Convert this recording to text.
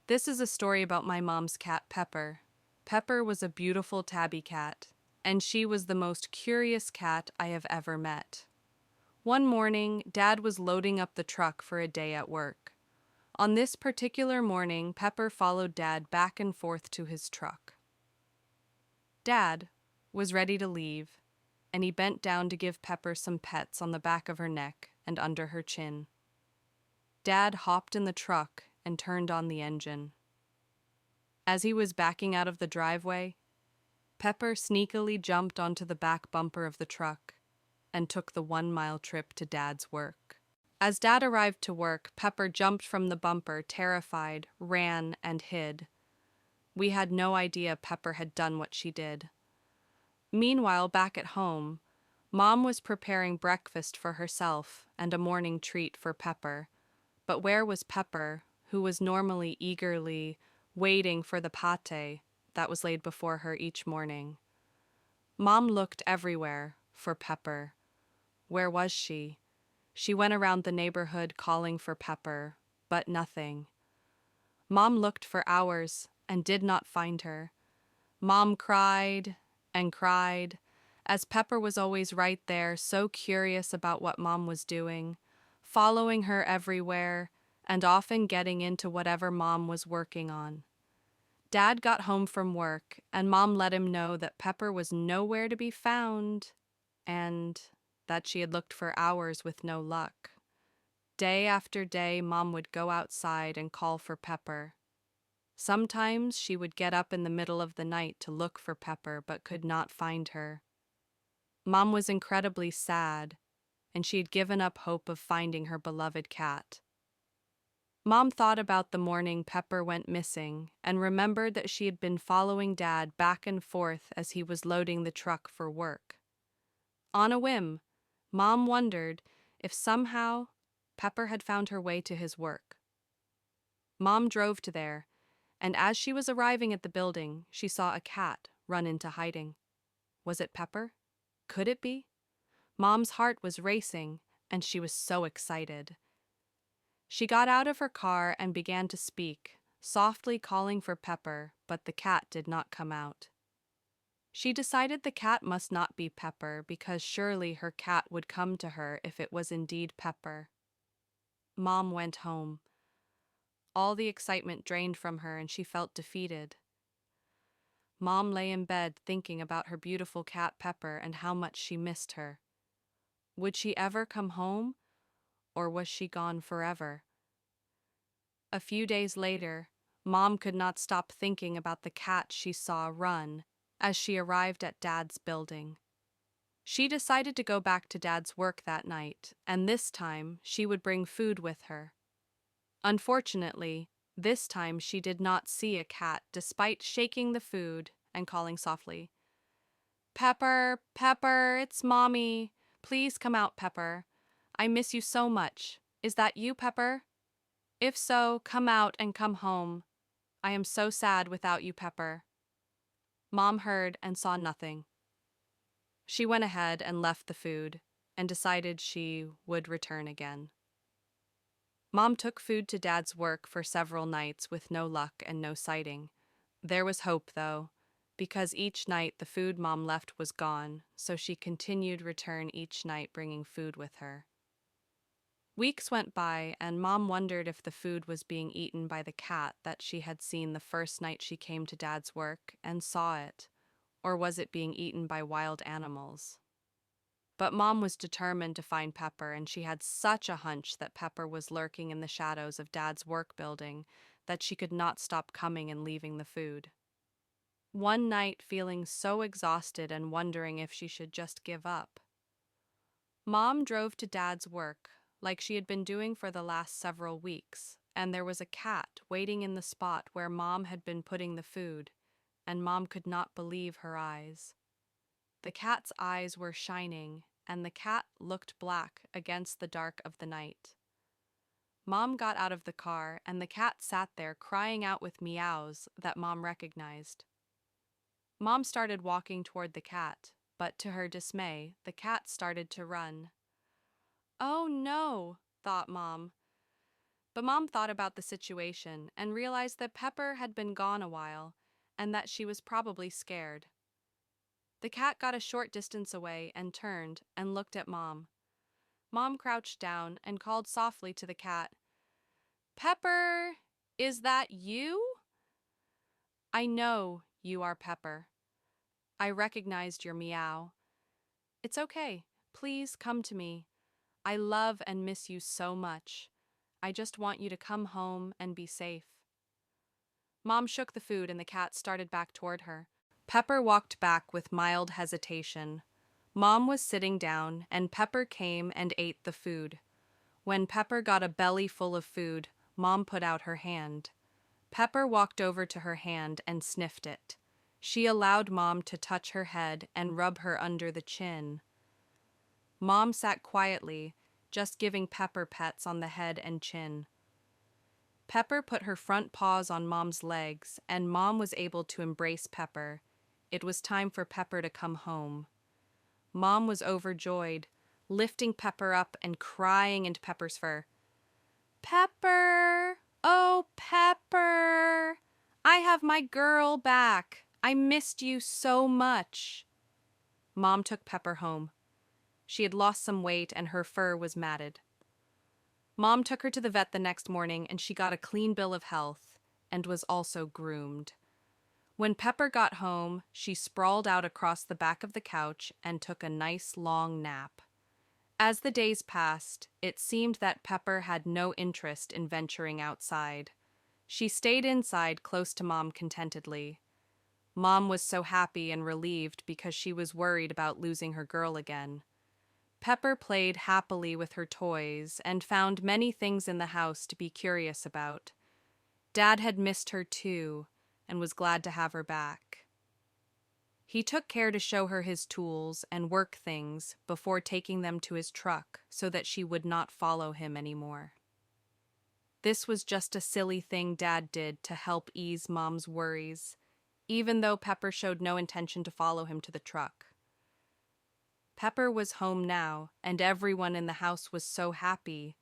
This is a story about my mom's cat, Pepper. Pepper was a beautiful tabby cat, and she was the most curious cat I have ever met. One morning, Dad was loading up the truck for a day at work. On this particular morning, Pepper followed Dad back and forth to his truck. Dad was ready to leave, and he bent down to give Pepper some pets on the back of her neck and under her chin. Dad hopped in the truck and turned on the engine. As he was backing out of the driveway, Pepper sneakily jumped onto the back bumper of the truck and took the 1-mile trip to Dad's work. As Dad arrived to work, Pepper jumped from the bumper, terrified, ran, and hid. We had no idea Pepper had done what she did. Meanwhile, back at home, Mom was preparing breakfast for herself and a morning treat for Pepper. But where was Pepper, who was normally eagerly waiting for the pate that was laid before her each morning? Mom looked everywhere for Pepper. Where was she? She went around the neighborhood calling for Pepper, but nothing. Mom looked for hours and did not find her. Mom cried and cried, as Pepper was always right there, so curious about what Mom was doing, following her everywhere, and often getting into whatever Mom was working on. Dad got home from work, and Mom let him know that Pepper was nowhere to be found, and that she had looked for hours with no luck. Day after day, Mom would go outside and call for Pepper. Sometimes she would get up in the middle of the night to look for Pepper, but could not find her. Mom was incredibly sad, and she had given up hope of finding her beloved cat. Mom thought about the morning Pepper went missing and remembered that she had been following Dad back and forth as he was loading the truck for work. On a whim, Mom wondered if somehow Pepper had found her way to his work. Mom drove to there, and as she was arriving at the building, she saw a cat run into hiding. Was it Pepper? Could it be? Mom's heart was racing, and she was so excited. She got out of her car and began to speak, softly calling for Pepper, but the cat did not come out. She decided the cat must not be Pepper because surely her cat would come to her if it was indeed Pepper. Mom went home. All the excitement drained from her and she felt defeated. Mom lay in bed thinking about her beautiful cat Pepper and how much she missed her. Would she ever come home, or was she gone forever? A few days later, Mom could not stop thinking about the cat she saw run as she arrived at Dad's building. She decided to go back to Dad's work that night, and this time she would bring food with her. Unfortunately, this time she did not see a cat despite shaking the food and calling softly, "Pepper, Pepper, it's Mommy. Please come out, Pepper. I miss you so much. Is that you, Pepper? If so, come out and come home. I am so sad without you, Pepper." Mom heard and saw nothing. She went ahead and left the food and decided she would return again. Mom took food to Dad's work for several nights with no luck and no sighting. There was hope, though, because each night the food Mom left was gone, so she continued return each night bringing food with her. Weeks went by, and Mom wondered if the food was being eaten by the cat that she had seen the first night she came to Dad's work and saw it, or was it being eaten by wild animals? But Mom was determined to find Pepper, and she had such a hunch that Pepper was lurking in the shadows of Dad's work building that she could not stop coming and leaving the food. One night, feeling so exhausted and wondering if she should just give up, Mom drove to Dad's work, like she had been doing for the last several weeks, and there was a cat waiting in the spot where Mom had been putting the food, and Mom could not believe her eyes. The cat's eyes were shining, and the cat looked black against the dark of the night. Mom got out of the car, and the cat sat there crying out with meows that Mom recognized. Mom started walking toward the cat, but to her dismay, the cat started to run. "Oh no," thought Mom. But Mom thought about the situation and realized that Pepper had been gone a while and that she was probably scared. The cat got a short distance away and turned and looked at Mom. Mom crouched down and called softly to the cat, "Pepper, is that you?" "I know you are Pepper. I recognized your meow. It's okay. Please come to me. I love and miss you so much. I just want you to come home and be safe." Mom shook the food and the cat started back toward her. Pepper walked back with mild hesitation. Mom was sitting down and Pepper came and ate the food. When Pepper got a belly full of food, Mom put out her hand. Pepper walked over to her hand and sniffed it. She allowed Mom to touch her head and rub her under the chin. Mom sat quietly, just giving Pepper pets on the head and chin. Pepper put her front paws on Mom's legs, and Mom was able to embrace Pepper. It was time for Pepper to come home. Mom was overjoyed, lifting Pepper up and crying into Pepper's fur. "Pepper! Oh, Pepper! I have my girl back. I missed you so much." Mom took Pepper home. She had lost some weight and her fur was matted. Mom took her to the vet the next morning and she got a clean bill of health and was also groomed. When Pepper got home, she sprawled out across the back of the couch and took a nice long nap. As the days passed, it seemed that Pepper had no interest in venturing outside. She stayed inside close to Mom contentedly. Mom was so happy and relieved because she was worried about losing her girl again. Pepper played happily with her toys and found many things in the house to be curious about. Dad had missed her too and was glad to have her back. He took care to show her his tools and work things before taking them to his truck so that she would not follow him anymore. This was just a silly thing Dad did to help ease Mom's worries, even though Pepper showed no intention to follow him to the truck. Pepper was home now, and everyone in the house was so happy.